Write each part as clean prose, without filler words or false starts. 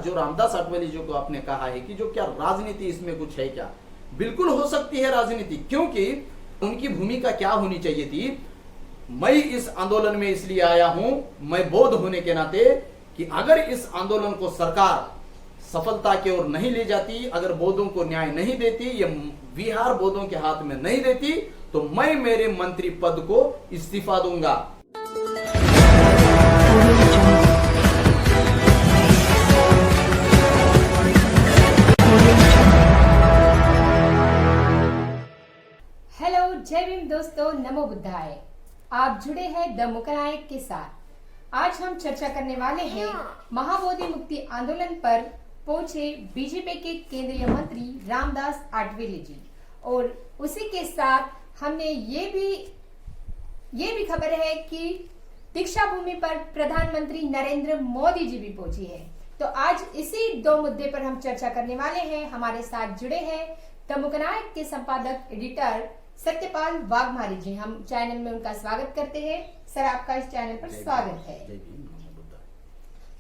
जो रामदास आठवले जी को आपने कहा है कि जो क्या राजनीति इसमें कुछ है क्या, बिल्कुल हो सकती है राजनीति, क्योंकि उनकी भूमिका क्या होनी चाहिए थी। मैं इस आंदोलन में इसलिए आया हूं, मैं बौद्ध होने के नाते, कि अगर इस आंदोलन को सरकार सफलता की ओर नहीं ले जाती, अगर बौद्धों को न्याय नहीं देती, ये बिहार बौद्धों के हाथ में नहीं देती, तो मैं मेरे मंत्री पद को इस्तीफा दूंगा। हेलो, जय भीम दोस्तों, नमो बुद्धाय। आप जुड़े हैं द मुकनायक के साथ। आज हम चर्चा करने वाले हैं महाबोधि मुक्ति आंदोलन पर पहुंचे बीजेपी के केंद्रीय मंत्री रामदास आठवले जी, और उसी के साथ हमने ये भी खबर है कि दीक्षा भूमि पर प्रधानमंत्री नरेंद्र मोदी जी भी पहुंचे हैं। तो आज इसी दो मुद्दे पर हम चर्चा करने वाले हैं। हमारे साथ जुड़े हैं द मुकनायक के संपादक एडिटर सत्यपाल वाघमारी जी। हम चैनल में उनका स्वागत करते हैं। सर, आपका इस चैनल पर स्वागत है।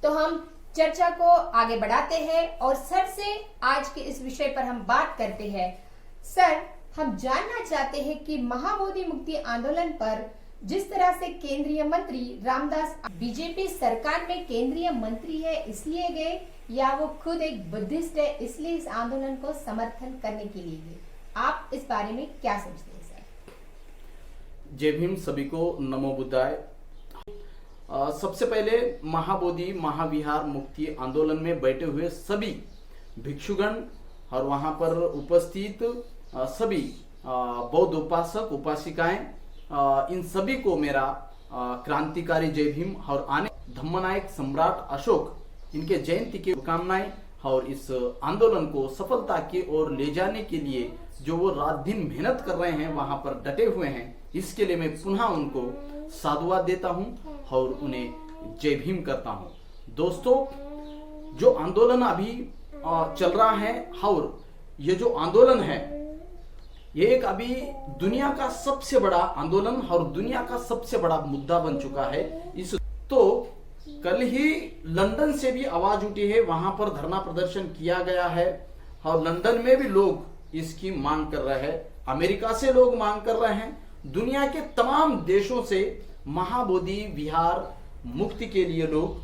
तो हम चर्चा को आगे बढ़ाते हैं और सर से आज के इस विषय पर हम बात करते हैं। सर, हम जानना चाहते हैं कि महाबोधि मुक्ति आंदोलन पर जिस तरह से केंद्रीय मंत्री रामदास बीजेपी सरकार में केंद्रीय मंत्री है इसलिए गए, या वो खुद एक बुद्धिस्ट है इसलिए इस आंदोलन को समर्थन करने के लिए गए, आप इस बारे में क्या सोचते हैं सर? जय भीम, सभी को नमो बुद्धाय। सबसे पहले महाबोधि महाविहार मुक्ति आंदोलन में बैठे हुए सभी भिक्षुगण और वहां पर उपस्थित सभी बौद्ध उपासक उपासिकाएं, इन सभी को मेरा क्रांतिकारी जय भीम और आने धम्मनायक सम्राट अशोक इनके जयंती की शुभकामनाएं, और इस आंदोलन को सफलता की ओर ले जाने के लिए जो वो रात दिन मेहनत कर रहे हैं, वहां पर डटे हुए हैं, इसके लिए मैं पुनः उनको साधुवाद देता हूं और उन्हें जय भीम करता हूं। दोस्तों, जो आंदोलन अभी चल रहा है और ये जो आंदोलन है, ये एक अभी दुनिया का सबसे बड़ा आंदोलन और दुनिया का सबसे बड़ा मुद्दा बन चुका है। तो कल ही लंदन से भी आवाज उठी है, वहां पर धरना प्रदर्शन किया गया है और लंदन में भी लोग इसकी मांग कर रहे हैं, अमेरिका से लोग मांग कर रहे हैं, दुनिया के तमाम देशों से महाबोधि विहार मुक्ति के लिए लोग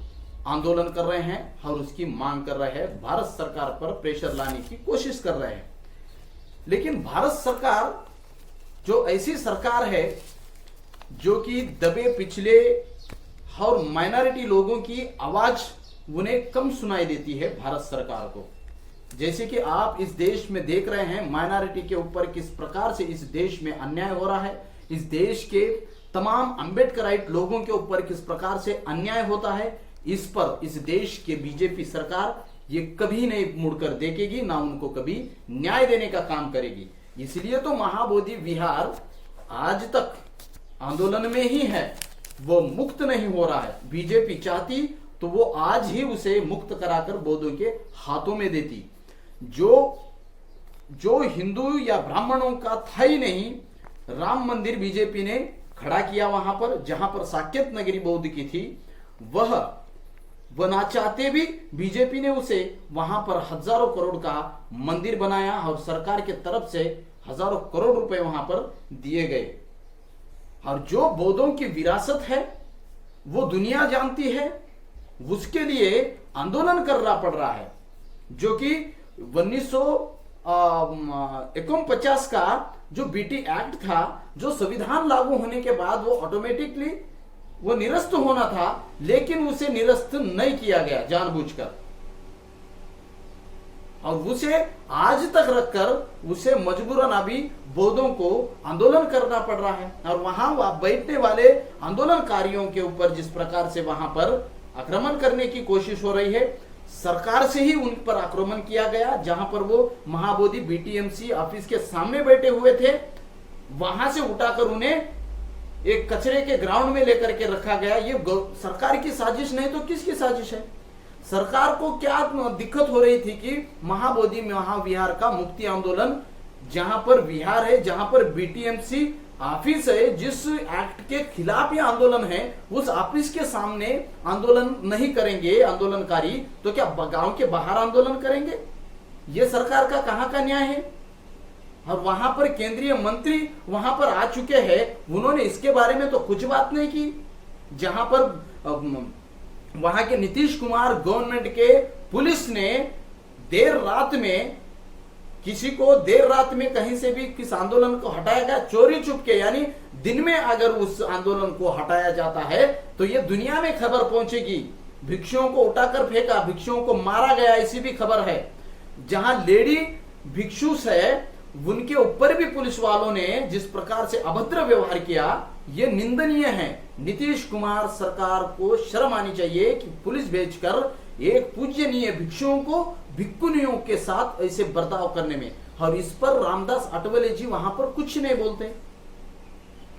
आंदोलन कर रहे हैं और उसकी मांग कर रहे हैं, भारत सरकार पर प्रेशर लाने की कोशिश कर रहे हैं। लेकिन भारत सरकार जो ऐसी सरकार है जो कि दबे पिछले और माइनॉरिटी लोगों की आवाज उन्हें कम सुनाई देती है भारत सरकार को। जैसे कि आप इस देश में देख रहे हैं माइनॉरिटी के ऊपर किस प्रकार से इस देश में अन्याय हो रहा है, इस देश के तमाम अम्बेडकराइट लोगों के ऊपर किस प्रकार से अन्याय होता है, इस पर इस देश के बीजेपी सरकार ये कभी नहीं मुड़कर देखेगी, ना उनको कभी न्याय देने का काम करेगी। इसलिए तो महाबोधि विहार आज तक आंदोलन में ही है, वो मुक्त नहीं हो रहा है। बीजेपी चाहती तो वो आज ही उसे मुक्त कराकर बौद्धों के हाथों में देती। जो हिंदू या ब्राह्मणों का था ही नहीं, राम मंदिर बीजेपी ने खड़ा किया वहां पर, जहां पर साकेत नगरी बौद्ध की थी, वह ना चाहते भी बीजेपी ने उसे वहां पर हजारों करोड़ का मंदिर बनाया और सरकार के तरफ से हजारों करोड़ रुपए वहां पर दिए गए। और जो बौद्धों की विरासत है वो दुनिया जानती है, उसके लिए आंदोलन करना पड़ रहा है, जो कि 1949 का जो बीटी एक्ट था, जो संविधान लागू होने के बाद वो ऑटोमेटिकली वो निरस्त होना था, लेकिन उसे निरस्त नहीं किया गया जानबूझकर, और उसे आज तक रखकर उसे मजबूरन अभी बौद्धों को आंदोलन करना पड़ रहा है। और वहां बैठने वाले आंदोलनकारियों के ऊपर जिस प्रकार से वहां पर आक्रमण करने की कोशिश हो रही है, सरकार से ही उन पर आक्रमण किया गया। जहां पर वो महाबोधि बीटीएमसी ऑफिस के सामने बैठे हुए थे, वहां से उठाकर उन्हें एक कचरे के ग्राउंड में लेकर के रखा गया। ये सरकार की साजिश नहीं तो किसकी साजिश है? सरकार को क्या दिक्कत हो रही थी कि महाबोधि महाविहार का मुक्ति आंदोलन, जहां पर विहार है, जहां पर बीटीएमसी ऑफिस है, जिस एक्ट के खिलाफ ये आंदोलन है, उस ऑफिस के सामने आंदोलन नहीं करेंगे आंदोलनकारी, तो क्या गांव के बाहर आंदोलन करेंगे? ये सरकार का कहां का न्याय है? और वहां पर केंद्रीय मंत्री वहां पर आ चुके हैं, उन्होंने इसके बारे में तो कुछ बात नहीं की। जहां पर वहां के नीतीश कुमार गवर्नमेंट के पुलिस ने देर रात में किसी को देर रात में कहीं से भी किस आंदोलन को हटाया गया चोरी चुपके, यानी दिन में अगर उस आंदोलन को हटाया जाता है तो ये दुनिया में खबर पहुंचेगी। भिक्षुओं को उठाकर फेंका, भिक्षुओं को मारा गया, ऐसी भी खबर है। जहां लेडी भिक्षु है उनके ऊपर भी पुलिस वालों ने जिस प्रकार से अभद्र व्यवहार किया, ये निंदनीय है। नीतीश कुमार सरकार को शर्म आनी चाहिए कि पुलिस भेजकर एक पूजनीय भिक्षुओं को भिक्षुनियों के साथ ऐसे बर्ताव करने में। और इस पर रामदास आठवले जी वहां पर कुछ नहीं बोलते,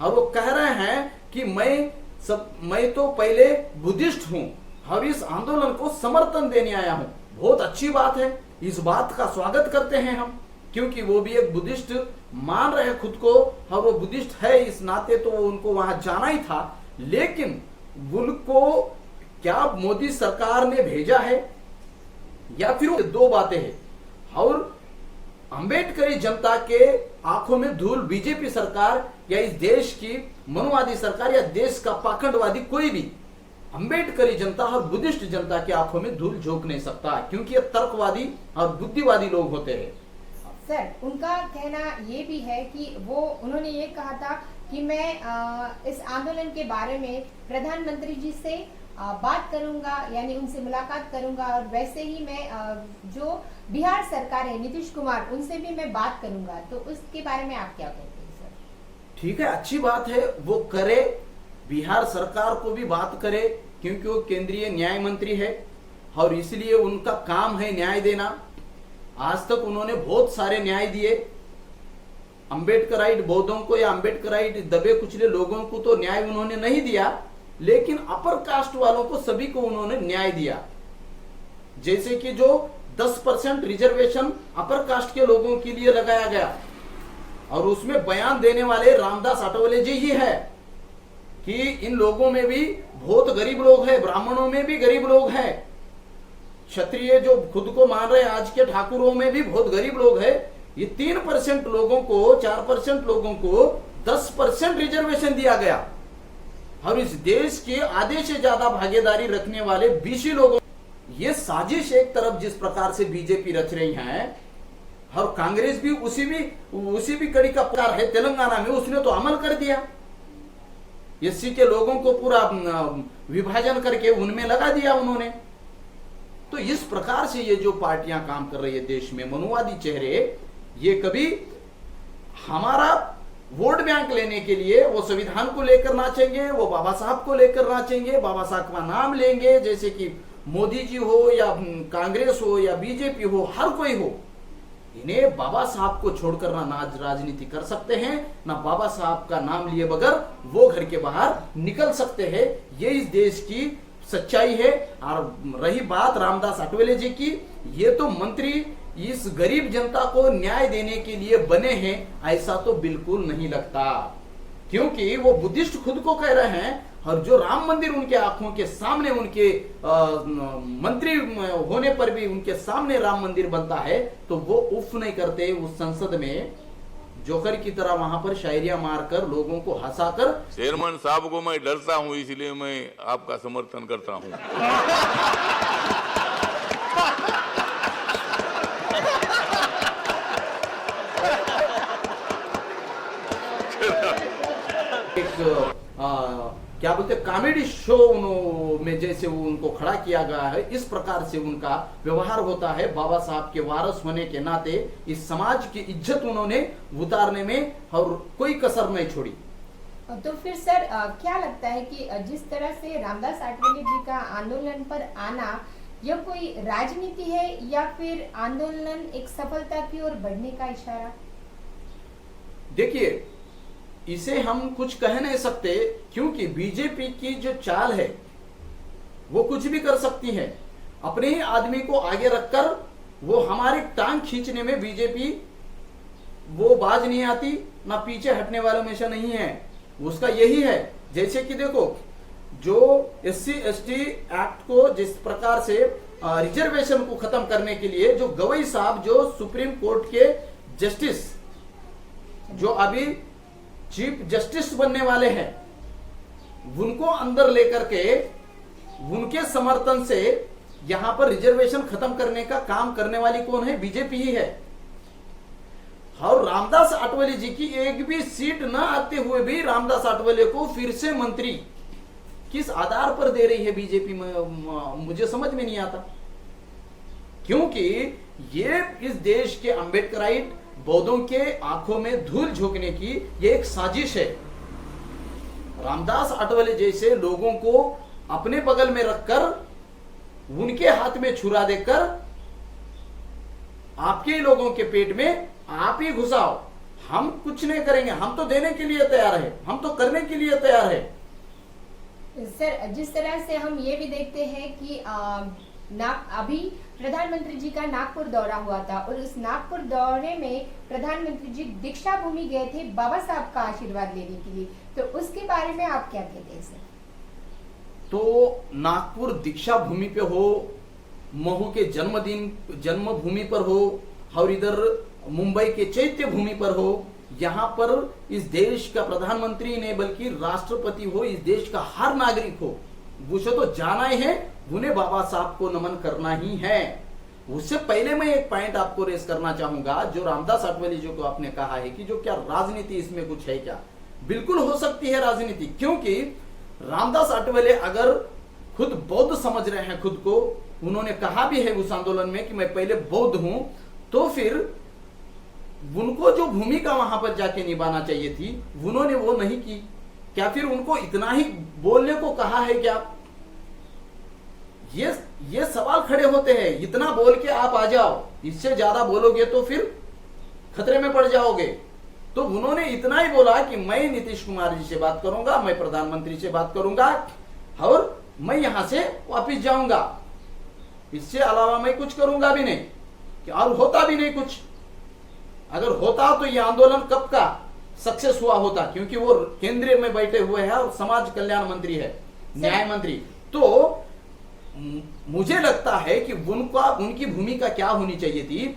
और वो कह रहे हैं कि मैं तो पहले बुद्धिस्ट हूं और इस आंदोलन को समर्थन देने आया हूं। बहुत अच्छी बात है, इस बात का स्वागत करते हैं हम, क्योंकि वो भी एक बुद्धिस्ट मान रहे खुद को, और वो बुद्धिस्ट है इस नाते तो उनको वहां जाना ही था। लेकिन उनको क्या मोदी सरकार ने भेजा है, या फिर दो बातें हैं। और अंबेडकरी जनता के आंखों में धूल बीजेपी सरकार या इस देश की मनुवादी सरकार या देश का पाखंडवादी कोई भी अंबेडकरी जनता और बुद्धिस्ट जनता की आंखों में धूल झोंक नहीं सकता, क्योंकि ये तर्कवादी और बुद्धिवादी लोग होते हैं। सर, उनका कहना ये भी है कि उन्होंने ये कहा था कि मैं इस आंदोलन के बारे में प्रधानमंत्री जी से बात करूंगा, यानी उनसे मुलाकात करूंगा, और वैसे ही मैं जो बिहार सरकार है नीतीश कुमार, उनसे भी मैं बात करूंगा। तो उसके बारे में आप क्या कहते हैं सर? ठीक है, अच्छी बात है, वो करे, बिहार सरकार को भी बात करे, क्योंकि वो केंद्रीय न्याय मंत्री है और इसलिए उनका काम है न्याय देना। आज तक उन्होंने बहुत सारे न्याय दिए, अंबेडकराइट बौद्धों को या अंबेडकराइट दबे कुचले लोगों को तो न्याय उन्होंने नहीं दिया, लेकिन अपर कास्ट वालों को सभी को उन्होंने न्याय दिया। जैसे कि जो 10% रिजर्वेशन अपर कास्ट के लोगों के लिए लगाया गया, और उसमें बयान देने वाले रामदास आठवले जी ही है कि इन लोगों में भी बहुत गरीब लोग हैं, ब्राह्मणों में भी गरीब लोग हैं, क्षत्रिय जो खुद को मान रहे आज के ठाकुरों में भी बहुत गरीब लोग हैं। ये 3% लोगों को, 4% लोगों को 10% रिजर्वेशन दिया गया, और इस देश के आधे से ज्यादा भागीदारी रखने वाले बीसी लोगों, ये साजिश एक तरफ जिस प्रकार से बीजेपी रच रही है, और कांग्रेस भी उसी भी कड़ी का प्रकार है। तेलंगाना में उसने तो अमल कर दिया, एससी के लोगों को पूरा विभाजन करके उनमें लगा दिया उन्होंने। तो इस प्रकार से ये जो पार्टियां काम कर रही है देश में, मनुवादी चेहरे, ये कभी हमारा वोट बैंक लेने के लिए वो संविधान को लेकर नाचेंगे, वो बाबा साहब को लेकर नाचेंगे, बाबा साहब का नाम लेंगे, जैसे कि मोदी जी हो या कांग्रेस हो या बीजेपी हो, हर कोई हो, इन्हें बाबा साहब को छोड़कर ना राजनीति कर सकते हैं, ना बाबा साहब का नाम लिए बगैर वो घर के बाहर निकल सकते हैं। ये इस देश की सच्चाई है। और रही बात रामदास आठवले जी की, ये तो मंत्री इस गरीब जनता को न्याय देने के लिए बने हैं, ऐसा तो बिल्कुल नहीं लगता, क्योंकि वो बुद्धिस्ट खुद को कह रहे हैं, और जो राम मंदिर उनके आंखों के सामने, उनके मंत्री होने पर भी उनके सामने राम मंदिर बनता है, तो वो उफ नहीं करते। उस संसद में जोकर की तरह वहां पर शायरियां मारकर लोगों को हंसाकर, चेयरमैन साहब को मैं डरता हूं, इसलिए मैं आपका समर्थन करता हूं। एक क्या बोलते कॉमेडी शो में जैसे वो उनको खड़ा किया गया है, इस प्रकार से उनका व्यवहार होता है। बाबा साहब के वारस होने के नाते इस समाज की इज्जत उन्होंने उतारने में और कोई कसर नहीं छोड़ी। तो फिर सर क्या लगता है कि जिस तरह से रामदास आठवले जी का आंदोलन पर आना, यह कोई राजनीति है या फिर आंदोलन एक सफलता की ओर बढ़ने का इशारा? देखिए, इसे हम कुछ कह नहीं सकते, क्योंकि बीजेपी की जो चाल है वो कुछ भी कर सकती है। अपने ही आदमी को आगे रखकर वो हमारी टांग खींचने में बीजेपी वो बाज नहीं आती, ना पीछे हटने वालों में से नहीं है। उसका यही है, जैसे कि देखो जो SC/ST एक्ट को जिस प्रकार से रिजर्वेशन को खत्म करने के लिए जो गवई साहब जो सुप्रीम कोर्ट के जस्टिस जो अभी चीफ जस्टिस बनने वाले हैं, उनको अंदर लेकर के उनके समर्थन से यहां पर रिजर्वेशन खत्म करने का काम करने वाली कौन है? बीजेपी ही है। और रामदास आठवले जी की एक भी सीट न आते हुए भी रामदास आठवले को फिर से मंत्री किस आधार पर दे रही है बीजेपी में, मुझे समझ में नहीं आता। क्योंकि ये इस देश के अंबेडकराइट बौद्धों के आंखों में धूल झोंकने की ये एक साजिश है। रामदास आठवले जैसे लोगों को अपने बगल में रखकर उनके हाथ में छुरा देकर आपके लोगों के पेट में आप ही घुसाओ, हम कुछ नहीं करेंगे, हम तो देने के लिए तैयार है, हम तो करने के लिए तैयार है। सर, जिस तरह से हम ये भी देखते हैं कि अभी प्रधानमंत्री जी का नागपुर दौरा हुआ था और उस नागपुर दौरे में प्रधानमंत्री जी दीक्षा भूमि गए थे बाबा साहब का आशीर्वाद लेने के लिए, तो उसके बारे में आप क्या कहते हैं सर? तो नागपुर दीक्षा भूमि पे हो, महू के जन्मभूमि पर हो, और इधर मुंबई के चैत्य भूमि पर हो, यहाँ पर इस देश का प्रधानमंत्री ने बल्कि राष्ट्रपति हो, इस देश का हर नागरिक हो, उसे तो जाना ही है, उन्हें बाबा साहब को नमन करना ही है। उससे पहले मैं एक पॉइंट आपको रेस करना चाहूंगा, जो रामदास आठवले जी को आपने कहा है कि जो क्या राजनीति इसमें कुछ है क्या? बिल्कुल हो सकती है राजनीति, क्योंकि रामदास आठवले अगर खुद बौद्ध समझ रहे हैं खुद को, उन्होंने कहा भी है उस आंदोलन में कि मैं पहले बौद्ध हूं, तो फिर उनको जो भूमिका वहां पर जाके निभाना चाहिए थी उन्होंने वो नहीं की। क्या फिर उनको इतना ही बोलने को कहा है क्या? ये सवाल खड़े होते हैं। इतना बोल के आप आ जाओ, इससे ज्यादा बोलोगे तो फिर खतरे में पड़ जाओगे। तो उन्होंने इतना ही बोला कि मैं नीतीश कुमार जी से बात करूंगा, मैं प्रधानमंत्री से बात करूंगा और मैं यहां से वापिस जाऊंगा, इससे अलावा मैं कुछ करूंगा भी नहीं। और होता भी नहीं कुछ। अगर होता तो यह आंदोलन कब का सक्सेस हुआ होता, क्योंकि वो केंद्रीय में बैठे हुए हैं और समाज कल्याण मंत्री है, न्याय मंत्री। तो मुझे लगता है कि उनकी भूमिका क्या होनी चाहिए थी।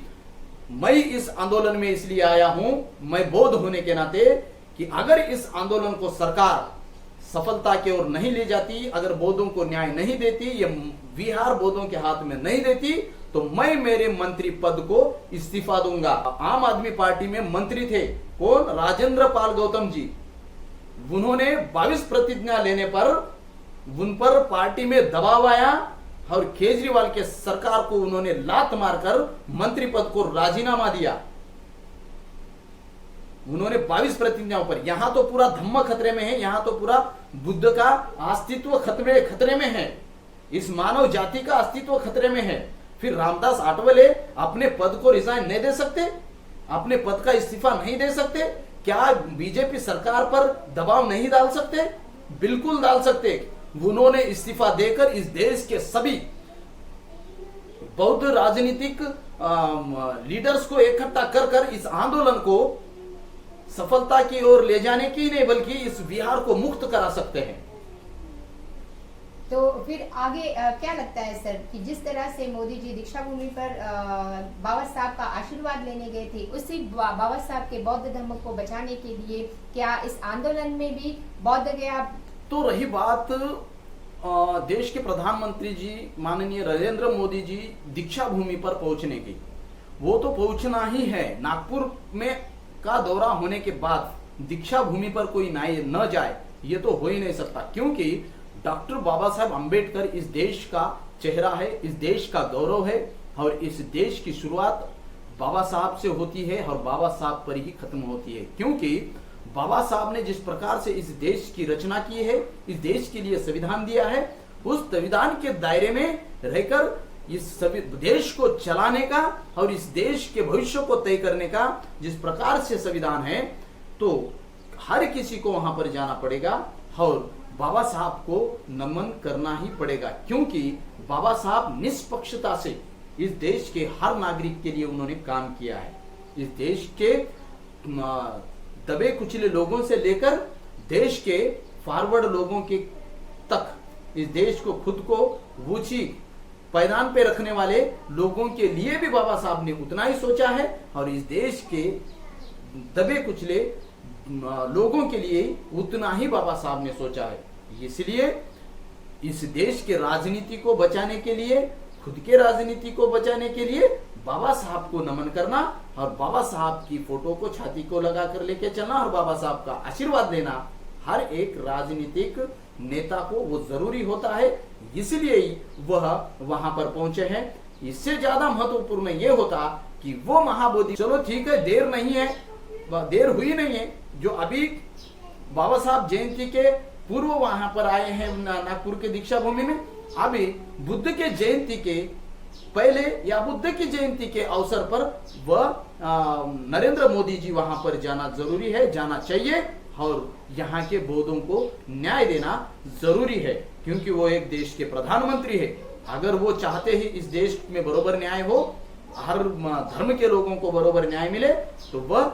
मैं इस आंदोलन में इसलिए आया हूं, मैं बौद्ध होने के नाते, कि अगर इस आंदोलन को सरकार सफलता की ओर नहीं ले जाती, अगर बौद्धों को न्याय नहीं देती, ये बिहार बौद्धों के हाथ में नहीं देती, तो मैं मेरे मंत्री पद को इस्तीफा दूंगा। आम आदमी पार्टी में मंत्री थे कौन? राजेंद्र पाल गौतम जी। उन्होंने 22 प्रतिज्ञा लेने पर उन पर पार्टी में दबाव आया और केजरीवाल के सरकार को उन्होंने लात मारकर मंत्री पद को राजीनामा दिया। उन्होंने 22 प्रतिज्ञाओं पर, यहां तो पूरा धम्म खतरे में है, यहां तो पूरा बुद्ध का अस्तित्व खतरे में है, इस मानव जाति का अस्तित्व खतरे में है। फिर रामदास आठवले अपने पद को रिजाइन नहीं दे सकते, अपने पद का इस्तीफा नहीं दे सकते? क्या बीजेपी सरकार पर दबाव नहीं डाल सकते? बिल्कुल डाल सकते। उन्होंने इस्तीफा देकर इस देश के सभी बौद्ध राजनीतिक लीडर्स को इकट्ठा कर इस आंदोलन को सफलता की ओर ले जाने की नहीं, बल्कि इस बिहार को मुक्त करा सकते हैं। तो फिर आगे क्या लगता है सर कि जिस तरह से मोदी जी दीक्षा भूमि पर बाबा साहब का आशीर्वाद लेने गए थे, उसी बाबा साहब के बौद्ध धर्म को बचाने के लिए क्या इस आंदोलन में भी बौद्ध गया? तो रही बात देश के प्रधानमंत्री जी माननीय नरेंद्र मोदी जी दीक्षा भूमि पर पहुंचने की, वो तो पहुंचना ही है। नागपुर में का दौरा होने के बाद दीक्षा भूमि पर कोई न जाए, ये तो हो ही नहीं सकता, क्योंकि डॉक्टर बाबा साहब अंबेडकर इस देश का चेहरा है, इस देश का गौरव है, और इस देश की शुरुआत बाबा साहब से होती है और बाबा साहब पर ही खत्म होती है। क्योंकि बाबा साहब ने जिस प्रकार से इस देश की रचना की है, इस देश के लिए संविधान दिया है, उस संविधान के दायरे में रहकर इस देश को चलाने का और इस देश के भविष्य को तय करने का जिस प्रकार से संविधान है, तो हर किसी को वहां पर जाना पड़ेगा और बाबा साहब को नमन करना ही पड़ेगा। क्योंकि बाबा साहब निष्पक्षता से इस देश के हर नागरिक के लिए उन्होंने काम किया है। इस देश के दबे कुचले लोगों से लेकर देश के फॉरवर्ड लोगों के तक इस देश को खुद को ऊंची पैदान पे रखने वाले लोगों के लिए भी बाबा साहब ने उतना ही सोचा है और इस देश के दबे कुचले लोगों के लिए उतना ही बाबा साहब ने सोचा है। इसलिए इस देश के राजनीति को बचाने के लिए, खुद के राजनीति को बचाने के लिए बाबा साहब को नमन करना और बाबा साहब की फोटो को छाती को लगा कर लेके चलना और बाबा साहब का आशीर्वाद लेना हर एक राजनीतिक नेता को वो जरूरी होता है। इसलिए ही वह वहां पर पहुंचे हैं। इससे ज्यादा महत्वपूर्ण ये होता कि वो महाबोधि, चलो ठीक है, देर नहीं है, देर हुई नहीं है, जो अभी बाबा साहब जयंती के पूर्व वहां पर आए हैं नागपुर के दीक्षा भूमि में, अभी बुद्ध के जयंती के पहले या बुद्ध की जयंती के अवसर पर वह नरेंद्र मोदी जी वहां पर जाना जरूरी है, जाना चाहिए और यहाँ के बौद्धों को न्याय देना जरूरी है, क्योंकि वो एक देश के प्रधानमंत्री है। अगर वो चाहते ही इस देश में बरोबर न्याय हो, हर धर्म के लोगों को बरोबर न्याय मिले, तो वह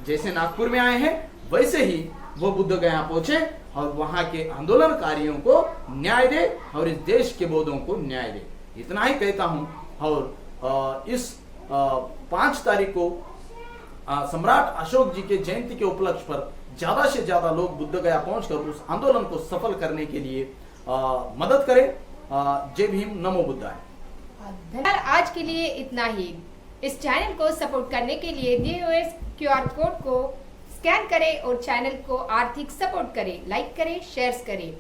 जैसे नागपुर में आए हैं वैसे ही वो बुद्ध गया पहुंचे और वहां के आंदोलनकारियों को न्याय दे और इस देश के बौद्धों को न्याय दे। इतना ही कहता हूं। और इस 5 तारीख को सम्राट अशोक जी के जयंती के उपलक्ष्य पर ज्यादा से ज्यादा लोग बुद्ध गया पहुंचकर उस आंदोलन को सफल करने के लिए मदद करें। जय भीम, नमो बुद्धाय। धन्यवाद। आज के लिए इतना ही। इस चैनल को सपोर्ट करने के लिए दिए हुए QR कोड को स्कैन करें और चैनल को आर्थिक सपोर्ट करें, लाइक करें, शेयर करें।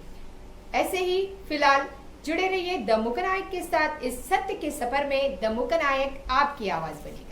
ऐसे ही फिलहाल जुड़े रहिए द मुकनायक के साथ। इस सत्य के सफर में द मुकनायक आपकी आवाज बनी।